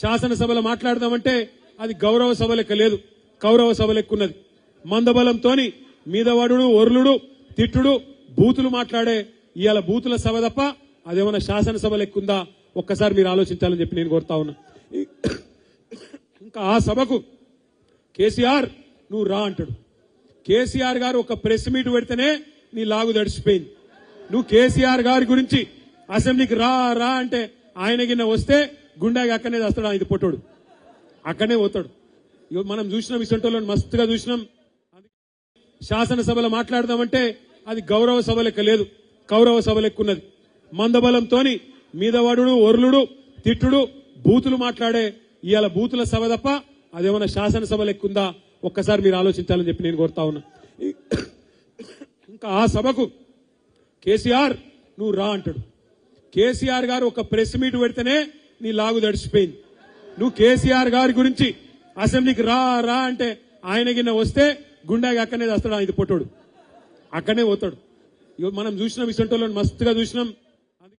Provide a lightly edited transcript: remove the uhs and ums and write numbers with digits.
శాసనసభలో మాట్లాడదామంటే అది గౌరవ సభ లెక్క లేదు, కౌరవ సభ లెక్కున్నది. మందబలంతోని మీదవడుడు, ఒర్లుడు, తిట్టుడు, బూతులు మాట్లాడే ఇవాళ బూతుల సభ తప్ప అదేమన్నా శాసనసభ లెక్కుందా ఒక్కసారి మీరు ఆలోచించాలని చెప్పి నేను కోరుతా ఉన్నా. ఇంకా ఆ సభకు కేసీఆర్ నువ్వు రా అంటాడు. కేసీఆర్ గారు ఒక ప్రెస్ మీట్ పెడితేనే నీ లాగు దడిచిపోయింది. నువ్వు కేసీఆర్ గారి గురించి అసెంబ్లీకి రా రా అంటే ఆయన గిన్న వస్తే గుండాకి అక్కడనే వస్తాడు, ఆయన పొట్టోడు అక్కడనే పోతాడు. మనం చూసినాం, ఇసంటోళ్ళని మస్తుగా చూసినాం. శాసనసభలో మాట్లాడదామంటే అది గౌరవ సభ లెక్క లేదు, కౌరవ సభ లెక్కున్నది. మందబలంతోని మీదవడుడు, ఒర్లుడు, తిట్టుడు, బూతులు మాట్లాడే ఇవాళ బూతుల సభ తప్ప అదేమన్నా శాసనసభ లెక్కుందా ఒక్కసారి మీరు ఆలోచించాలని చెప్పి నేను కోరుతా ఉన్నా. ఇంకా ఆ సభకు కేసీఆర్ నువ్వు రా అంటాడు. కేసీఆర్ గారు ఒక ప్రెస్ మీట్ పెడితేనే నీ లాగు దడిచిపోయింది. నువ్వు కేసీఆర్ గారి గురించి అసెంబ్లీకి రా రా అంటే ఆయన గిన్న వస్తే గుండాకి అక్కడనే వస్తాడు, ఆయన పొట్టోడు అక్కడనే పోతాడు. మనం చూసినాం, ఇసంటోళ్ళని మస్తుగా చూసినాం.